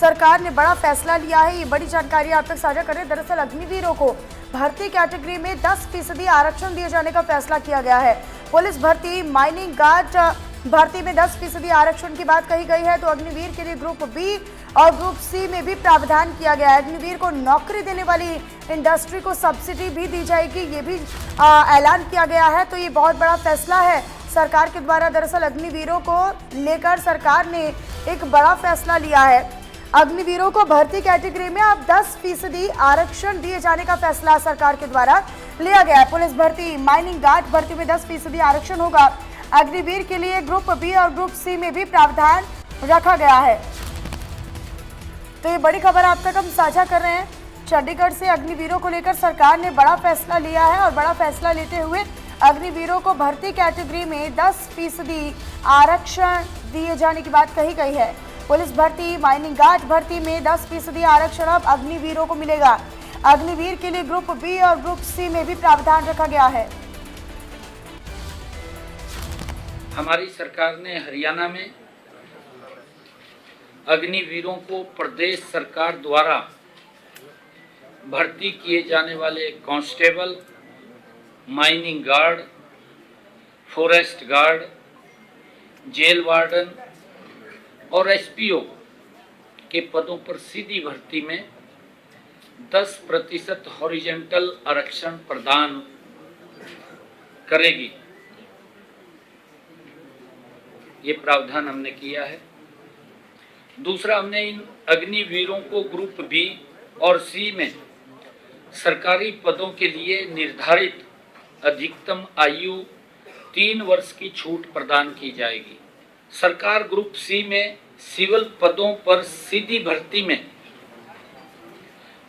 सरकार ने बड़ा फैसला लिया है। ये बड़ी जानकारी आप तक साझा करें। दरअसल अग्निवीरों को भर्ती कैटेगरी में 10% आरक्षण दिए जाने का फैसला किया गया है। पुलिस भर्ती, माइनिंग गार्ड भर्ती में 10% आरक्षण की बात कही गई है। तो अग्निवीर के लिए ग्रुप बी और ग्रुप सी में भी प्रावधान किया गया है। अग्निवीर को नौकरी देने वाली इंडस्ट्री को सब्सिडी भी दी जाएगी, ये भी ऐलान किया गया है। तो ये बहुत बड़ा फैसला है सरकार के द्वारा। दरअसल अग्निवीरों को लेकर सरकार ने एक बड़ा फैसला लिया है। अग्निवीरों को भर्ती कैटेगरी में अब 10% आरक्षण दिए जाने का फैसला सरकार के द्वारा लिया गया है। पुलिस भर्ती, माइनिंग गार्ड भर्ती में 10% आरक्षण होगा। अग्निवीर के लिए ग्रुप बी और ग्रुप सी में भी प्रावधान रखा गया है। तो ये बड़ी खबर आप तक हम साझा कर रहे हैं। चंडीगढ़ से अग्निवीरों को लेकर सरकार ने बड़ा फैसला लिया है और बड़ा फैसला लेते हुए अग्निवीरों को भर्ती कैटेगरी में 10% आरक्षण दिए जाने की बात कही गई है। पुलिस भर्ती, माइनिंग गार्ड भर्ती में 10% आरक्षण अब अग्निवीरों को मिलेगा। अग्निवीर के लिए ग्रुप बी और ग्रुप सी में भी प्रावधान रखा गया है। हमारी सरकार ने हरियाणा में अग्निवीरों को प्रदेश सरकार द्वारा भर्ती किए जाने वाले constable, mining guard, forest guard, jail warden और एसपीओ के पदों पर सीधी भर्ती में 10% हॉरिजॉन्टल आरक्षण प्रदान करेगी। ये प्रावधान हमने किया है। दूसरा, हमने इन अग्निवीरों को ग्रुप बी और सी में सरकारी पदों के लिए निर्धारित अधिकतम आयु 3 वर्ष की छूट प्रदान की जाएगी। सरकार ग्रुप सी में सिविल पदों पर सीधी भर्ती में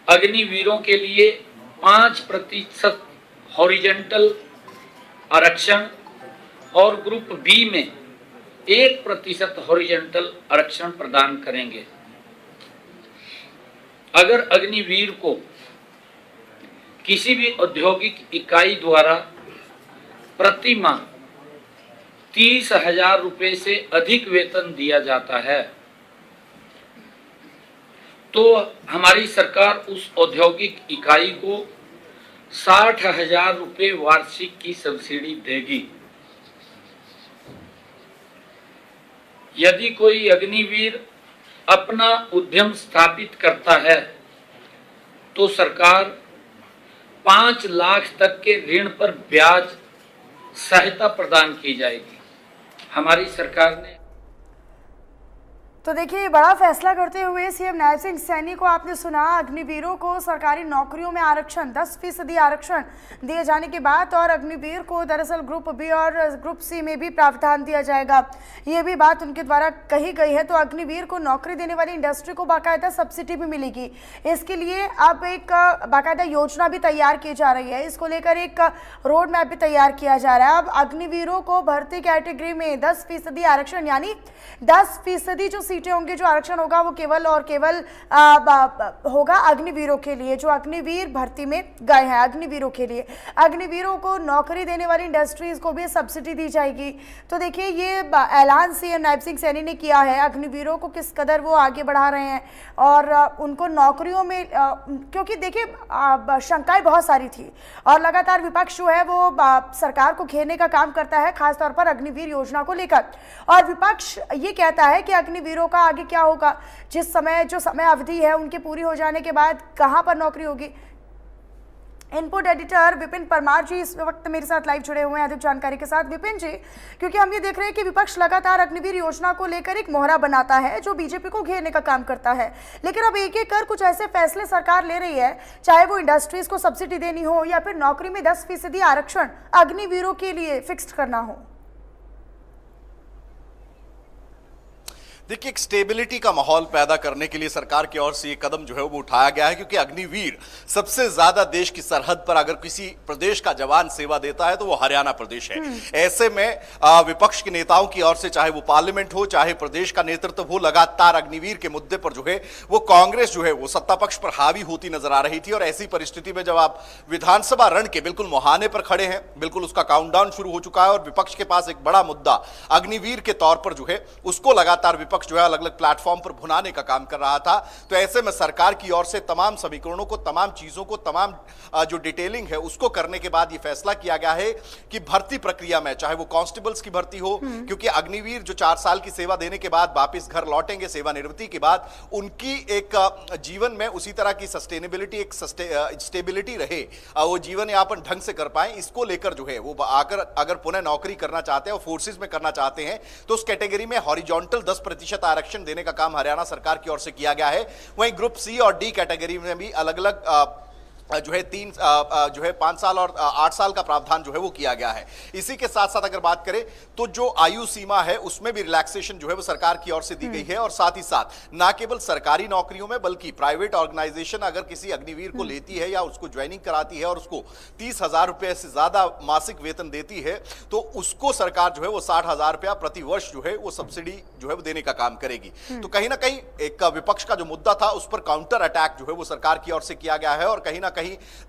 अग्निवीरों के लिए 5% हॉरिजॉन्टल आरक्षण और ग्रुप बी में 1% हॉरिजॉन्टल आरक्षण प्रदान करेंगे। अगर अग्निवीर को किसी भी औद्योगिक इकाई द्वारा प्रति माह 30,000 रुपये से अधिक वेतन दिया जाता है तो हमारी सरकार उस औद्योगिक इकाई को 60,000 रुपये वार्षिक की सब्सिडी देगी। यदि कोई अग्निवीर अपना उद्यम स्थापित करता है तो सरकार 5 लाख तक के ऋण पर ब्याज सहायता प्रदान की जाएगी। हमारी सरकार ने तो देखिए, बड़ा फैसला करते हुए सीएम नैब सिंह सैनी को आपने सुना। अग्निवीरों को सरकारी नौकरियों में आरक्षण 10% आरक्षण दिए जाने के बाद और अग्निवीर को दरअसल ग्रुप बी और ग्रुप सी में भी प्रावधान दिया जाएगा, ये भी बात उनके द्वारा कही गई है। तो अग्निवीर को नौकरी देने वाली इंडस्ट्री को बाकायदा सब्सिडी भी मिलेगी। इसके लिए अब एक बाकायदा योजना भी तैयार की जा रही है। इसको लेकर एक रोड मैप भी तैयार किया जा रहा है। अब अग्निवीरों को भर्ती कैटेगरी में 10% आरक्षण, यानी 10% जो सीटें होंगी, जो आरक्षण होगा वो केवल और केवल होगा अग्निवीरों के लिए, जो अग्निवीर भर्ती में गए हैं। अग्निवीरों के लिए, अग्निवीरों को नौकरी देने वाली इंडस्ट्रीज को भी सब्सिडी दी जाएगी। तो देखिए, ये ऐलान सीएम नैब सिंह सैनी ने किया है। अग्निवीरों को किस कदर वो आगे बढ़ा रहे हैं और उनको नौकरियों में, क्योंकि देखिए शंकाएं बहुत सारी थी और लगातार विपक्ष जो है वो सरकार को घेरने का काम करता है, खासतौर पर अग्निवीर योजना को लेकर। और विपक्ष ये कहता है कि अग्निवीरों का आगे क्या होगा, जो समय अवधि है उनके पूरी हो जाने के बाद कहां पर नौकरी होगी। इनपुट एडिटर विपिन परमार जी इस वक्त मेरे साथ लाइव जुड़े हुए हैं अधिक जानकारी के साथ। विपिन जी, क्योंकि हम ये देख रहे हैं कि विपक्ष लगातार अग्निवीर योजना को लेकर एक मोहरा बनाता है जो बीजेपी को घेरने का काम करता है, लेकिन अब एक एक कर कुछ ऐसे फैसले सरकार ले रही है, चाहे वो इंडस्ट्रीज को सब्सिडी देनी हो या फिर नौकरी में 10% आरक्षण अग्निवीरों के लिए फिक्स करना हो। देखिए, एक स्टेबिलिटी का माहौल पैदा करने के लिए सरकार की ओर से ये कदम जो है वो उठाया गया है, क्योंकि अग्निवीर सबसे ज्यादा देश की सरहद पर अगर किसी प्रदेश का जवान सेवा देता है तो वो हरियाणा प्रदेश है। ऐसे में विपक्ष के नेताओं की ओर से, चाहे वो पार्लियामेंट हो चाहे प्रदेश का नेतृत्व हो, लगातार अग्निवीर के मुद्दे पर जो है वो कांग्रेस जो है वो सत्ता पक्ष पर हावी होती नजर आ रही थी। और ऐसी परिस्थिति में जब आप विधानसभा रण के बिल्कुल मुहाने पर खड़े हैं, बिल्कुल उसका काउंटडाउन शुरू हो चुका है और विपक्ष के पास एक बड़ा मुद्दा अग्निवीर के तौर पर जो है उसको लगातार विपक्ष विपक्ष जो है अलग अलग प्लेटफॉर्म पर भुनाने का काम कर रहा था। तो ऐसे में सरकार की ओर से तमाम समीकरणों को, तमाम चीजों को, तमाम जो डिटेलिंग है उसको करने के बाद यह फैसला किया गया है कि भर्ती प्रक्रिया में, चाहे वो कांस्टेबल्स की भर्ती हो, क्योंकि अग्निवीर जो 4 साल की सेवा देने के बाद वापस घर लौटेंगे सेवानिवृत्ति के बाद, उनकी एक जीवन में उसी तरह की सस्टेनेबिलिटी, एक स्टेबिलिटी रहे, वो जीवन यापन ढंग से कर पाए, इसको लेकर जो है वो अगर पुनः नौकरी करना चाहते हैं और फोर्सेज में करना चाहते हैं तो उस कैटेगरी में हॉरिजॉन्टल 10% आरक्षण देने का काम हरियाणा सरकार की ओर से किया गया है। वहीं ग्रुप सी और डी कैटेगरी में भी अलग अलग जो है 5 साल और 8 साल का प्रावधान जो है वो किया गया है। इसी के साथ साथ अगर बात करें तो जो आयु सीमा है उसमें भी रिलैक्सेशन जो है वो सरकार की ओर से दी गई है। और साथ ही साथ ना केवल सरकारी नौकरियों में बल्कि प्राइवेट ऑर्गेनाइजेशन अगर किसी अग्निवीर को लेती है या उसको ज्वाइनिंग कराती है और उसको 30,000 रुपए से ज्यादा मासिक वेतन देती है तो उसको सरकार जो है वो 60,000 रुपया प्रति वर्ष जो है वो सब्सिडी जो है वो देने का काम करेगी। तो कहीं ना कहीं एक विपक्ष का जो मुद्दा था उस पर काउंटर अटैक जो है वो सरकार की ओर से किया गया है। और कहीं ना कहीं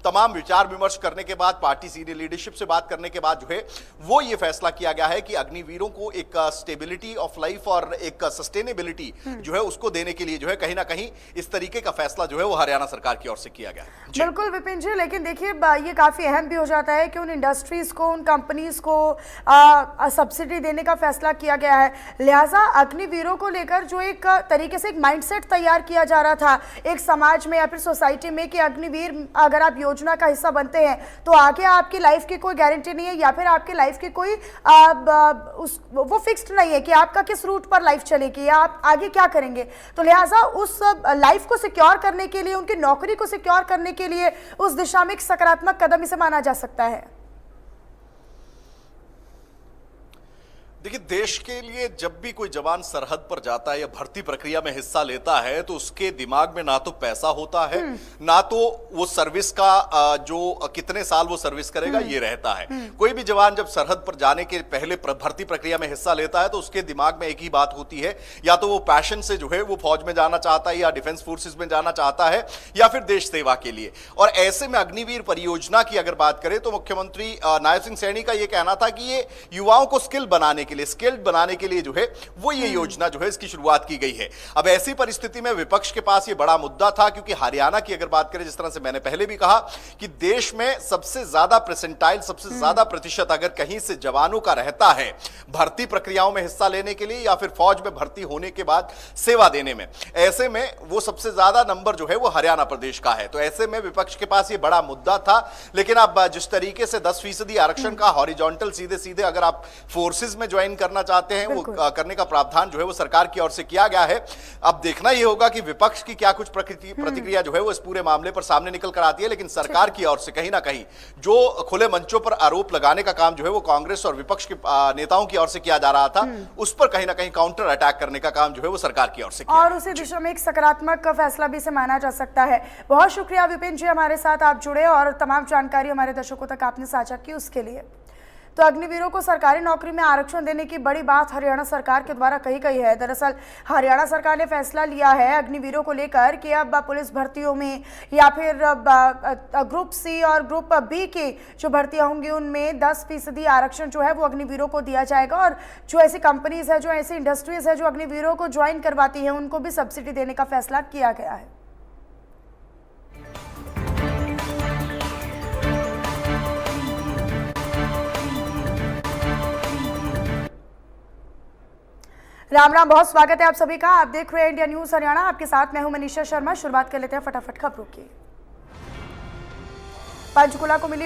तमाम विचार विमर्श करने के बाद, पार्टी सीनियर लीडरशिप से बात करने के बाद जो है वो ये फैसला किया गया है कि अग्निवीरों को एक स्टेबिलिटी ऑफ लाइफ और एक सस्टेनेबिलिटी जो है उसको देने के लिए जो है कहीं ना कहीं इस तरीके का फैसला जो है वो हरियाणा सरकार की ओर से किया गया है। बिल्कुल विपिन जी, लेकिन देखिए ये काफी अहम भी हो जाता है कि उन इंडस्ट्रीज को, उन कंपनीज को सब्सिडी देने का फैसला किया गया है। लिहाजा अग्निवीरों को लेकर जो एक तरीके से एक माइंडसेट तैयार किया जा रहा था एक समाज में या फिर सोसाइटी में कि अग्निवीर अगर आप योजना का हिस्सा बनते हैं तो आगे आपकी लाइफ की कोई गारंटी नहीं है या फिर आपकी लाइफ की कोई वो फिक्स्ड नहीं है कि आपका किस रूट पर लाइफ चलेगी या आप आगे क्या करेंगे। तो लिहाजा उस लाइफ को सिक्योर करने के लिए, उनकी नौकरी को सिक्योर करने के लिए उस दिशा में एक सकारात्मक कदम इसे माना जा सकता है। देखिए, देश के लिए जब भी कोई जवान सरहद पर जाता है या भर्ती प्रक्रिया में हिस्सा लेता है तो उसके दिमाग में ना तो पैसा होता है, ना तो वो सर्विस का जो कितने साल वो सर्विस करेगा ये रहता है। कोई भी जवान जब सरहद पर जाने के पहले भर्ती प्रक्रिया में हिस्सा लेता है तो उसके दिमाग में एक ही बात होती है, या तो वो पैशन से जो है वो फौज में जाना चाहता है या डिफेंस फोर्सेज में जाना चाहता है या फिर देश सेवा के लिए। और ऐसे में अग्निवीर परियोजना की अगर बात करें तो मुख्यमंत्री नायब सिंह सैनी का ये कहना था कि ये युवाओं को स्किल्ड बनाने के लिए जो है वो ये योजना जो है इसकी शुरुआत की गई है। अब ऐसी परिस्थिति में विपक्ष के पास ये बड़ा मुद्दा था, क्योंकि हरियाणा की अगर बात करें, जिस तरह से मैंने पहले भी कहा कि देश में सबसे ज्यादा परसेंटाइल, सबसे ज्यादा प्रतिशत अगर कहीं से जवानों का रहता है भर्ती प्रक्रियाओं में हिस्सा लेने के लिए या फिर फौज में भर्ती होने के बाद सेवा देने में, ऐसे में वो सबसे ज्यादा नंबर जो है वो हरियाणा प्रदेश का है। तो ऐसे में विपक्ष के पास ये बड़ा मुद्दा था। लेकिन अब जिस तरीके से 10% आरक्षण का हॉरिजॉन्टल सीधे सीधे अगर आप फोर्सेज में ज्वाइन करना चाहते हैं वो करने का प्रावधान जो है वो सरकार की ओर से किया गया है। अब देखना यह होगा कि विपक्ष की क्या कुछ प्रतिक्रिया जो है वो इस पूरे मामले पर सामने निकल कर आती है। लेकिन सरकार की ओर से कहीं ना कहीं जो खुले मंचों पर आरोप लगाने का काम जो है वो कांग्रेस और विपक्ष के नेताओं की ओर से किया जा रहा था, उस पर कहीं ना कहीं काउंटर अटैक करने का काम जो है वो सरकार की ओर से किया और उसी दिशा में एक सकारात्मक फैसला भी इसे माना जा सकता है। बहुत शुक्रिया विपिन जी, हमारे साथ आप जुड़े और तमाम जानकारी हमारे दर्शकों तक आपने साझा की उसके लिए। तो अग्निवीरों को सरकारी नौकरी में आरक्षण देने की बड़ी बात हरियाणा सरकार के द्वारा कही गई है। दरअसल हरियाणा सरकार ने फैसला लिया है अग्निवीरों को लेकर कि अब पुलिस भर्तियों में या फिर ग्रुप सी और ग्रुप बी की जो भर्तियां होंगी उनमें 10% आरक्षण जो है वो अग्निवीरों को दिया जाएगा। और जो ऐसी कंपनीज है, जो ऐसी इंडस्ट्रीज है जो अग्निवीरों को ज्वाइन करवाती है, उनको भी सब्सिडी देने का फैसला किया गया है। राम राम, बहुत स्वागत है आप सभी का। आप देख रहे हैं इंडिया न्यूज हरियाणा, आपके साथ मैं हूं मनीषा शर्मा। शुरुआत कर लेते हैं फटाफट खबरों की। पंचकुला को मिली